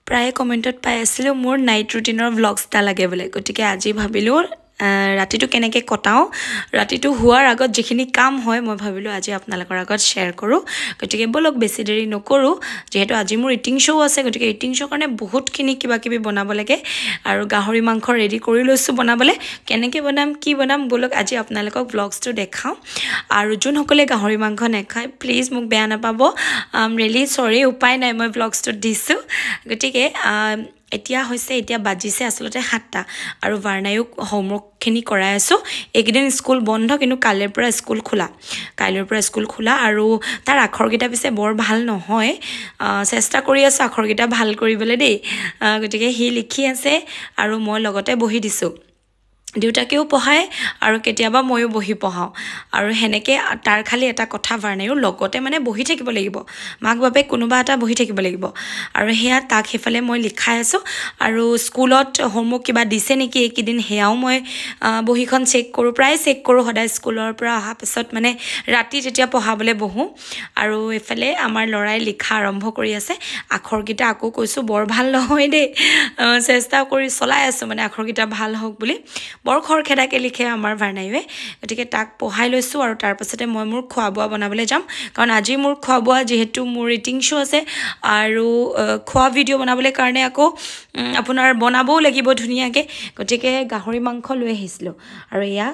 প্ৰায় কমেণ্টত পাই আছিলোঁ মোৰ নাইট ৰুটিনৰ ভ্লগছ এটা লাগে বোলে গতিকে আজি ভাবিলোঁ ৰাতিটো কেনেকৈ কটাওঁ ৰাতিটো হোৱাৰ আগত যিখিনি কাম হয় মই ভাবিলোঁ আজি আপোনালোকৰ আগত শ্বেয়াৰ কৰোঁ গতিকে বলক বেছি দেৰি নকৰোঁ যিহেতু আজি মোৰ ইটিং শ্ব' আছে গতিকে ইটিং শ্ব' কাৰণে বহুতখিনি কিবা কিবি বনাব লাগে আৰু গাহৰি মাংস ৰেডি কৰি লৈছোঁ বনাবলৈ কেনেকৈ বনাম কি বনাম বলক আজি আপোনালোকক ভ্লগছটো দেখাওঁ আৰু যোনসকলে গাহৰি মাংস নাখায় প্লিজ মোক বেয়া নাপাব ৰিয়েলি চৰি উপায় নাই মই ভ্লগছটোত দিছোঁ গতিকে এতিয়া বাজিছে আসলতে 7টা আৰু ভাৰ্ণায়ো হোমৱৰ্কখিনি কৰাই আছোঁ এইকেইদিন স্কুল বন্ধ কিন্তু কাইলৈৰ পৰা স্কুল খোলা আৰু তাৰ আখৰকেইটা পিছে বৰ ভাল নহয় চেষ্টা কৰি আছোঁ আখৰকেইটা ভাল কৰিবলৈ দেই গতিকে সি লিখি আছে আৰু মই লগতে বহি দিছোঁ দেউতাকেও পঢ়ায় আৰু কেতিয়াবা ময়ো বহি পঢ়াওঁ আৰু হেনেকে তাৰ খালি এটা কথা ভাৰ্ণায়ো লগতে মানে বহি থাকিব লাগিব মাক বাপে কোনোবা এটা বহি থাকিব লাগিব আৰু হেয়া তাক হেফালে মই লিখাই আছোঁ আৰু স্কুলত হোমৱৰ্ক কিবা দিছে নেকি এইকেইদিন হেয়াও মই বহিখন চেক কৰোঁ প্ৰায় চেক কৰোঁ সদায় স্কুলৰ পৰা অহা পিছত মানে ৰাতি যেতিয়া পঢ়াবলৈ বহোঁ আৰু এফালে আমাৰ ল'ৰাই লিখা আৰম্ভ কৰি আছে আখৰকেইটা আকৌ কৈছোঁ বৰ ভাল নহয় দেই চেষ্টা কৰি চলাই আছোঁ মানে আখৰকেইটা ভাল হওক বুলি বৰ খৰখেদাকে লিখে আমাৰ ভাৰ্ণায়ুৱে গতিকে তাক পঢ়াই লৈছোঁ আৰু তাৰ পাছতে মই মোৰ খোৱা বোৱা বনাবলৈ যাম কাৰণ আজি মোৰ খোৱা বোৱা যিহেতু মোৰ ইটিং শ্ব' আছে আৰু খোৱা ভিডিঅ' বনাবলৈ কাৰণে আকৌ আপোনাৰ বনাবও লাগিব ধুনীয়াকৈ গতিকে গাহৰি মাংস লৈ আহিছিলোঁ আৰু এয়া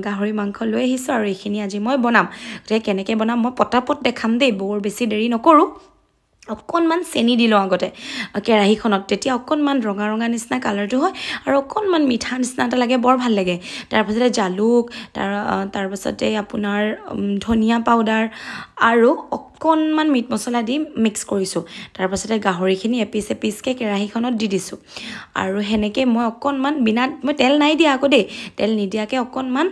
গাহৰি মাংস লৈ আহিছোঁ আৰু এইখিনি আজি মই বনাম গতিকে কেনেকৈ বনাম মই পটাপট দেখাম দেই বৰ বেছি দেৰি নকৰোঁ অকণমান চেনি দিলোঁ আগতে কেৰাহীখনত তেতিয়া অকণমান ৰঙা ৰঙা নিচিনা কালাৰটো হয় আৰু অকণমান মিঠা নিচিনা এটা লাগে বৰ ভাল লাগে তাৰপাছতে জালুক তাৰপাছতে আপোনাৰ ধনিয়া পাউডাৰ আৰু অকণমান মিট মছলা দি মিক্স কৰিছোঁ তাৰপাছতে গাহৰিখিনি এপিচকৈ কেৰাহীখনত দি দিছোঁ আৰু সেনেকৈ মই অকণমান মই তেল নাই দিয়া আকৌ দেই তেল নিদিয়াকৈ অকণমান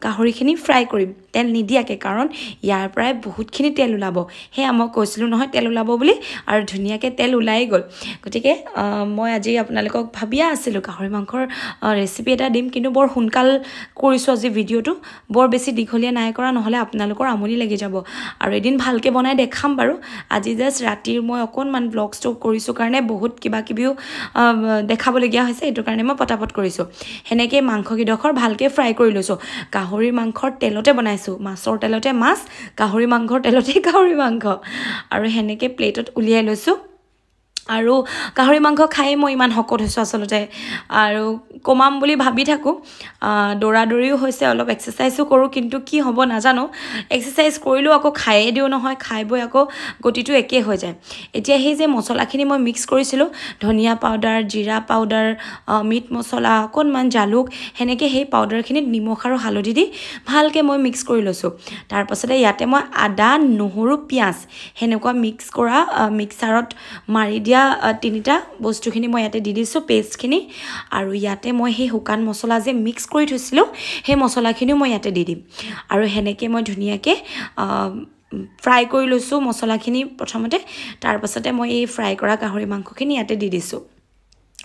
গাহৰিখিনি ফ্ৰাই কৰিম তেল নিদিয়াকৈ কাৰণ ইয়াৰ পৰাই বহুতখিনি তেল ওলাব সেয়া মই কৈছিলোঁ নহয় তেল ওলাব বুলি আৰু ধুনীয়াকৈ তেল ওলাই গ'ল গতিকে মই আজি আপোনালোকক ভাবিয়া আছিলোঁ গাহৰি মাংসৰ ৰেচিপি এটা দিম কিন্তু বৰ সোনকাল কৰিছোঁ আজি ভিডিঅ'টো বৰ বেছি দীঘলীয়া নাই কৰা নহ'লে আপোনালোকৰ আমনি লাগি যাব আৰু এদিন ভালকৈ বনাই দেখাম বাৰু আজি জাষ্ট ৰাতিৰ মই অকণমান ব্লগছটো কৰিছোঁ কাৰণে বহুত কিবা কিবিও দেখাবলগীয়া হৈছে এইটো কাৰণে মই পটাপট কৰিছোঁ সেনেকৈ মাংসকেইডোখৰ ভালকৈ ফ্ৰাই কৰি লৈছোঁ গাহৰি মাংসৰ তেলতে বনাইছোঁ মাছৰ তেলতে মাছ গাহৰি মাংসৰ তেলতে গাহৰি মাংস আৰু সেনেকৈ প্লেটত উলিয়াই লৈছোঁ আৰু গাহৰি মাংস খাই মই ইমান শকত হৈছোঁ আচলতে আৰু কমাম বুলি ভাবি থাকোঁ দৌৰাদৌৰিও হৈছে অলপ এক্সাৰচাইজো কৰোঁ কিন্তু কি হ'ব নাজানো এক্সাৰচাইজ কৰিলেও আকৌ খায়ে দিওঁ নহয় খাই বৈ আকৌ গতিটো একেই হৈ যায় এতিয়া সেই যে মছলাখিনি মই মিক্স কৰিছিলোঁ ধনিয়া পাউডাৰ জিৰা পাউডাৰ মিট মছলা অকণমান জালুক সেনেকৈ সেই পাউডাৰখিনিত নিমখ আৰু হালধি দি ভালকৈ মই মিক্স কৰি লৈছোঁ তাৰপাছতে ইয়াতে মই আদা নহৰু পিঁয়াজ সেনেকুৱা মিক্স কৰা মিক্সাৰত মাৰি দিয়া তিনিটা বস্তুখিনি মই ইয়াতে দি দিছোঁ পেষ্টখিনি আৰু ইয়াতে মই সেই শুকান মছলা যে মিক্স কৰি থৈছিলোঁ সেই মছলাখিনিও মই ইয়াতে দি দিম আৰু সেনেকৈ মই ধুনীয়াকৈ ফ্ৰাই কৰি লৈছোঁ মছলাখিনি প্ৰথমতে তাৰপাছতে মই এই ফ্ৰাই কৰা গাহৰি মাংসখিনি ইয়াতে দি দিছোঁ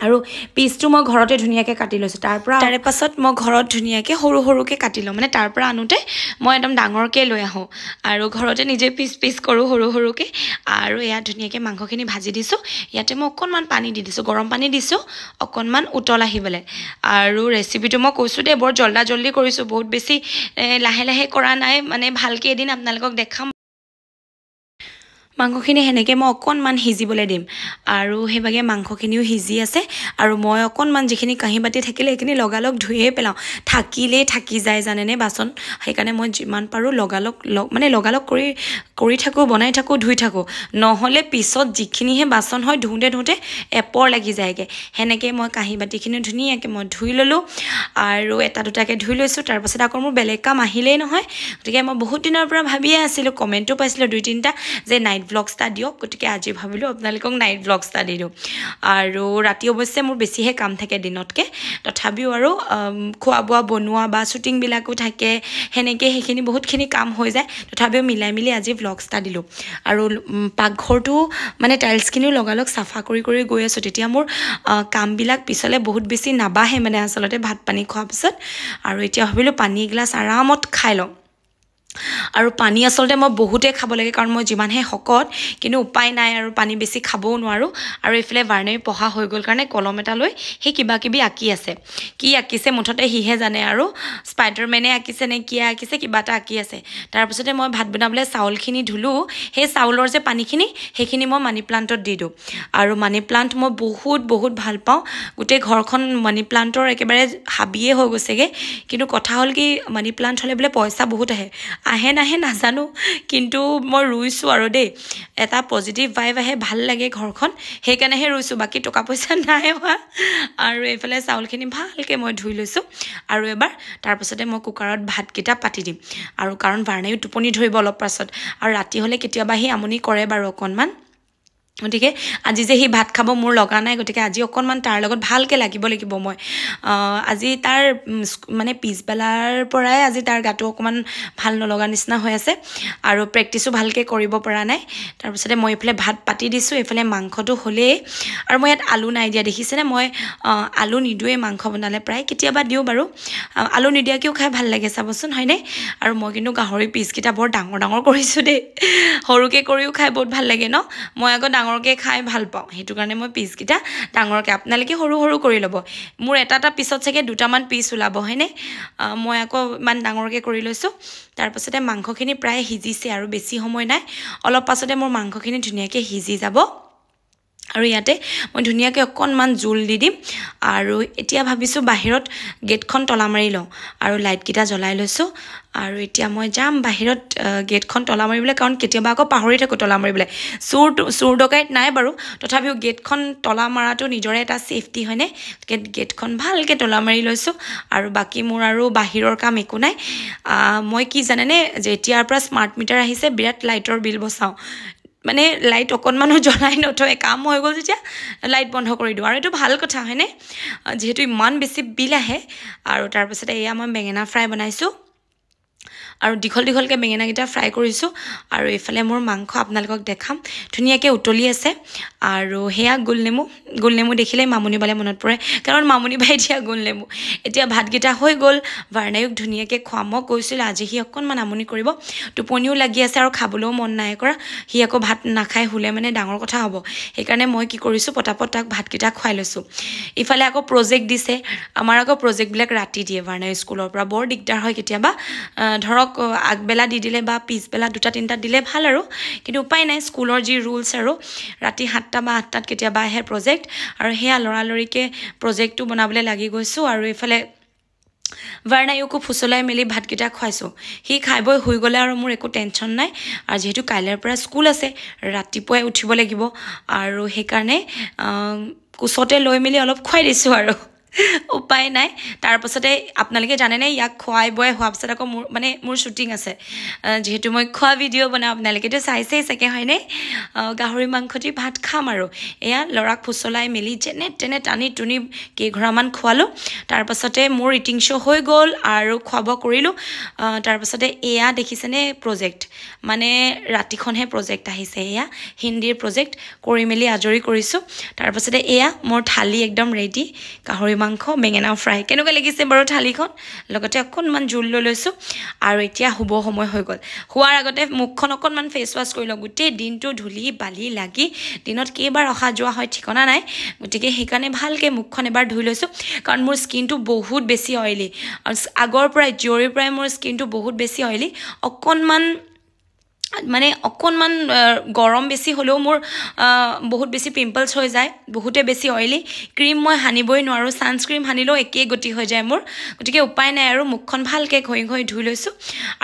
আৰু পিচটো মই ঘৰতে ধুনীয়াকৈ কাটি লৈছোঁ তাৰে পাছত মই ঘৰত ধুনীয়াকৈ সৰু সৰুকৈ কাটি লওঁ মানে তাৰ পৰা আনোতে মই একদম ডাঙৰকৈ লৈ আহোঁ আৰু ঘৰতে নিজে পিচ কৰোঁ সৰু সৰুকৈ আৰু এয়া ধুনীয়াকৈ মাংসখিনি ভাজি দিছোঁ ইয়াতে মই অকণমান পানী দি দিছোঁ গৰম পানী দিছোঁ অকণমান উতল আহিবলৈ আৰু ৰেচিপিটো মই কৈছোঁ দেই বৰ জল্দি কৰিছোঁ বহুত বেছি লাহে লাহে কৰা নাই মানে ভালকৈ এদিন আপোনালোকক দেখাম মাংসখিনি সেনেকৈ মই অকণমান সিজিবলৈ দিম আৰু সেইভাগে মাংসখিনিও সিজি আছে আৰু মই অকণমান যিখিনি কাঁহী বাতি থাকিলে সেইখিনি লগালগ ধুয়ে পেলাওঁ থাকিলেই থাকি যায় জানেনে বাচন সেইকাৰণে মই যিমান পাৰোঁ লগালগ কৰি থাকোঁ বনাই থাকোঁ ধুই থাকোঁ নহ'লে পিছত যিখিনিহে বাচন হয় ধুওঁতে এপৰ লাগি যায়গৈ সেনেকৈ মই কাঁহী বাতিখিনি ধুনীয়াকৈ মই ধুই ল'লোঁ আৰু এটা দুটাকৈ ধুই লৈছোঁ তাৰপাছত আকৌ মোৰ বেলেগ কাম আহিলেই নহয় গতিকে মই বহুত দিনৰ পৰা ভাবিয়ে আছিলোঁ কমেণ্টো পাইছিলোঁ 2-3টা যে নাইট ভ্লগছ এটা দিয়ক গতিকে আজি ভাবিলোঁ আপোনালোকক নাইট ভ্লগছ এটা দি দিওঁ আৰু ৰাতি অৱশ্যে মোৰ বেছিহে কাম থাকে দিনতকৈ তথাপিও আৰু খোৱা বোৱা বনোৱা বা শ্বুটিংবিলাকো থাকে সেনেকৈ সেইখিনি বহুতখিনি কাম হৈ যায় তথাপিও মিলাই মিলি আজি ভ্লগছ এটা দিলোঁ আৰু পাকঘৰটো মানে টাইলছখিনিও লগালগ চাফা কৰি গৈ আছোঁ তেতিয়া মোৰ কামবিলাক পিছলৈ বহুত বেছি নাবাঢ়ে মানে আচলতে ভাত পানী খোৱাৰ পিছত আৰু এতিয়া ভাবিলোঁ পানী এগিলাচ আৰামত খাই লওঁ আৰু পানী আচলতে মই বহুতে খাব লাগে কাৰণ মই যিমানহে শকত কিন্তু উপায় নাই আৰু পানী বেছি খাবও নোৱাৰো আৰু এইফালে বাৰ্ণাই পঢ়া হৈ গ'ল কাৰণে কলম এটা লৈ সেই কিবা কিবি আঁকি আছে কি আঁকিছে মুঠতে হিহে জানে আৰু স্পাইডাৰমেনে আঁকিছে নে কি আঁকিছে কিবা এটা আঁকি আছে তাৰপিছতে মই ভাত বনাবলৈ চাউলখিনি ধুলো সেই চাউলৰ যে পানীখিনি সেইখিনি মই মানি প্লান্টত দি দিওঁ আৰু মানি প্লান্ট মই বহুত ভাল পাওঁ গোটেই ঘৰখন মানি প্লান্টৰ একেবাৰে হাবিয়ে হৈ গৈছেগে কিন্তু কথা হ'ল কি মানি প্লান্ট হ'লে বোলে পইচা বহুত আহে নাহে নাজানো কিন্তু মই ৰুইছো আৰু দেই এটা পজিটিভ ভাইব আহে ভাল লাগে ঘৰখন সেইকাৰণেহে ৰুইছো বাকি টকা পইচা নাই হোৱা আৰু এইফালে চাউলখিনি ভালকে মই ধুই লৈছো আৰু এবাৰ তাৰপিছতে মই কুকাৰত ভাতকেইটা পাতি দিম আৰু কাৰণ বাৰ্ণায়ো টোপনি ধৰিব অলপ পাছত আৰু ৰাতি হ'লে কেতিয়াবা সি আমনি কৰে বাৰু অকণমান গতিকে আজি যে সি ভাত খাব মোৰ লগা নাই গতিকে আজি অকণমান তাৰ লগত ভালকৈ লাগিব মই আজি তাৰ মানে পিছবেলাৰ পৰাই আজি তাৰ গাটো অকণমান ভাল নলগা নিচিনা হৈ আছে আৰু প্ৰেক্টিছো ভালকৈ কৰিব পৰা নাই তাৰপিছতে মই এইফালে ভাত পাতি দিছোঁ এইফালে মাংসটো হ'লেই আৰু মই ইয়াত আলু নাই দিয়া দেখিছেনে মই আলু নিদোৱে মাংস বনালে প্ৰায় কেতিয়াবা দিওঁ বাৰু আলু নিদিয়াকেও খাই ভাল লাগে চাবচোন হয়নে আৰু মই কিন্তু গাহৰি পিচকেইটা বৰ ডাঙৰ কৰিছোঁ দেই সৰুকৈ কৰিও খাই বহুত ভাল লাগে ন মই আকৌ ডাঙৰকে খাই ভাল পাওঁ হেতু কাৰণে মই পিচকেইটা ডাঙৰকে আপোনালোকে সৰু কৰি ল'ব মোৰ এটা পিছত চাগে দুটামান পিচ ওলাব হয়নে মই আকৌ ইমান ডাঙৰকে কৰি লৈছোঁ তাৰপিছতে মাংসখিনি প্ৰায় সিজিছে আৰু বেছি সময় নাই অলপ পাছতে মোৰ মাংসখিনি ধুনীয়াকৈ সিজি যাব আৰু ইয়াতে মই ধুনীয়াকৈ অকণমান জোল দি দিম আৰু এতিয়া ভাবিছোঁ বাহিৰত গেটখন তলা মাৰি লওঁ আৰু লাইটকেইটা জ্বলাই লৈছোঁ আৰু এতিয়া মই যাম বাহিৰত গেটখন তলা মাৰিবলৈ কাৰণ কেতিয়াবা আকৌ পাহৰি থাকোঁ তলা মাৰিবলৈ চোৰ ডকাইত নাই বাৰু তথাপিও গেটখন তলা মাৰাটো নিজৰে এটা ছেফটি হয়নে গেটখন ভালকৈ তলা মাৰি লৈছোঁ আৰু বাকী মোৰ আৰু বাহিৰৰ কাম একো নাই মই কি জানেনে যেতিয়াৰ পৰা স্মাৰ্ট মিটাৰ আহিছে বিৰাট লাইটৰ বিল বচাওঁ মানে লাইট অকণমানো জ্বলাই নথয় কাম হৈ গ'ল যেতিয়া লাইট বন্ধ কৰি দিওঁ আৰু এইটো ভাল কথা হয়নে যিহেতু ইমান বেছি বিল আহে আৰু তাৰপিছতে এয়া মই বেঙেনা ফ্ৰাই বনাইছোঁ আৰু দীঘলকৈ বেঙেনাকেইটা ফ্ৰাই কৰিছোঁ আৰু এইফালে মোৰ মাংস আপোনালোকক দেখাম ধুনীয়াকৈ উতলি আছে আৰু সেয়া গোলনেমু দেখিলে মামুনি বালে মনত পৰে কাৰণ মামুনি বাই দিয়া গোলনেমু এতিয়া ভাতকেইটা হৈ গ'ল বাৰ্ণায়ুক ধুনীয়াকৈ খুৱাম মই কৈছিলোঁ আজি সি অকণমান আমনি কৰিব টোপনিও লাগি আছে আৰু খাবলৈও মন নাই কৰা সি আকৌ ভাত নাখাই শুলে মানে ডাঙৰ কথা হ'ব সেইকাৰণে মই কি কৰিছোঁ পটাপট তাক ভাতকেইটা খুৱাই লৈছোঁ ইফালে আকৌ প্ৰজেক্ট দিছে আমাৰ আকৌ প্ৰজেক্টবিলাক ৰাতি দিয়ে বাৰ্ণায়ু স্কুলৰ পৰা বৰ দিগদাৰ হয় কেতিয়াবা ধৰক আগবেলা দি দিলে বা পিছবেলা 2-3টাত দিলে ভাল আৰু কিন্তু উপায় নাই স্কুলৰ যি ৰুলছ আৰু ৰাতি 7টা বা 8টাত কেতিয়াবা আহে প্ৰজেক্ট আৰু সেয়া লৰালৰিকে প্ৰজেক্টটো বনাবলৈ লাগি গৈছোঁ আৰু এইফালে বাৰ্ণায়ুকো ফুচলাই মেলি ভাতকেইটা খুৱাইছোঁ সি খাই বৈ শুই গ'লে আৰু মোৰ একো টেনশ্যন নাই আৰু যিহেতু কাইলৈৰ পৰা স্কুল আছে ৰাতিপুৱাই উঠিব লাগিব আৰু সেইকাৰণে কোচতে লৈ মেলি অলপ খুৱাই দিছোঁ আৰু উপায় নাই তাৰপাছতে আপোনালোকে জানেনে ইয়াক খুৱাই বৈ হোৱাৰ পিছত আকৌ মোৰ শ্বুটিং আছে যেহেতু মই খোৱা ভিডিঅ' বনাওঁ আপোনালোকেতো চাইছেই চাগে হয়নে গাহৰি মাংস দি ভাত খাম আৰু এয়া ল'ৰাক ফুচলাই মেলি যেনে তেনে টানি টুনি কেইঘৰামান খোৱালোঁ তাৰপাছতে মোৰ ইটিং শ্ব' হৈ গ'ল আৰু খোৱা বোৱা কৰিলোঁ তাৰপাছতে এয়া দেখিছেনে প্ৰজেক্ট মানে ৰাতিখনহে প্ৰজেক্ট আহিছে এয়া হিন্দীৰ প্ৰজেক্ট কৰি মেলি আজৰি কৰিছোঁ তাৰপাছতে এয়া মোৰ থালি একদম ৰেডি গাহৰি মাংস বেঙেনা ফ্ৰাই কেনেকুৱা লাগিছে বাৰু থালিখন লগতে অকণমান জোল লৈ লৈছোঁ আৰু এতিয়া শুব সময় হৈ গ'ল শুৱাৰ আগতে মুখখন অকণমান ফেচ ৱাছ কৰি লওঁ গোটেই দিনটো ধূলি বালি লাগি দিনত কেইবাৰ অহা যোৱা হয় ঠিকনা নাই গতিকে সেইকাৰণে ভালকৈ মুখখন এবাৰ ধুই লৈছোঁ কাৰণ মোৰ স্কিনটো বহুত বেছি অইলি আৰু আগৰ পৰাই জিঅ'ৰিৰ পৰাই মোৰ স্কিনটো বহুত বেছি অইলি অকণমান গৰম বেছি হ'লেও মোৰ বহুত বেছি পিম্পলছ হৈ যায় বহুতে বেছি অইলি ক্ৰীম মই সানিবই নোৱাৰোঁ ছানস্ক্ৰীম সানিলেও একেই গতি হৈ যায় মোৰ গতিকে উপায় নাই আৰু মুখখন ভালকৈ ঘঁহি ধুই লৈছোঁ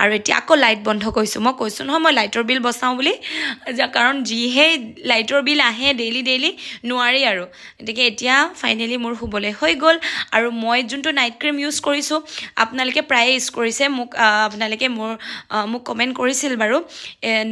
আৰু এতিয়া আকৌ লাইট বন্ধ কৰিছোঁ মই কৈছোঁ নহয় মই লাইটৰ বিল বচাওঁ বুলি কাৰণ যিহে লাইটৰ বিল আহে ডেইলি নোৱাৰি আৰু গতিকে এতিয়া ফাইনেলি মোৰ শুবলৈ হৈ গ'ল আৰু মই যোনটো নাইট ক্ৰীম ইউজ কৰিছোঁ আপোনালোকে প্ৰায়ে ইউজ কৰিছে আপোনালোকে মোক কমেণ্ট কৰিছিল বাৰু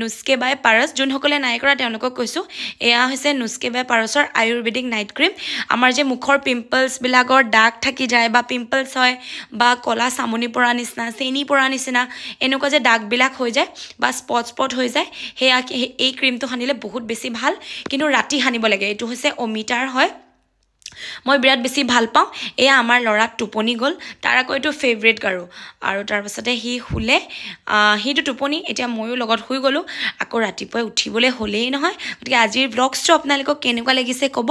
নুস্কে বাই পাৰস যোনসকলে নাই কৰা তেওঁলোকক কৈছোঁ এয়া হৈছে নুস্কে বাই পাৰসৰ আয়ুৰ্বেদিক নাইট ক্ৰীম আমাৰ যে মুখৰ পিম্পলছবিলাকৰ দাগ থাকি যায় বা পিম্পলছ হয় বা কলা চামনি পৰা নিচিনা চেনি পৰা নিচিনা এনেকুৱা যে দাগবিলাক হৈ যায় বা স্পট হৈ যায় সেয়া এই ক্ৰীমটো সানিলে বহুত বেছি ভাল কিন্তু ৰাতি সানিব লাগে এইটো হৈছে অমিতাৰ হয় মই বিৰাট বেছি ভাল পাওঁ এয়া আমাৰ ল'ৰা টোপনি গ'ল তাৰ আকৌ এইটো ফেভৰেট গাৰু আৰু তাৰ পাছতে সি শুলে সেইটো টোপনি এতিয়া ময়ো লগত শুই গ'লোঁ আকৌ ৰাতিপুৱাই উঠিবলৈ হ'লেই নহয় গতিকে আজিৰ ব্লগছটো আপোনালোকক কেনেকুৱা লাগিছে ক'ব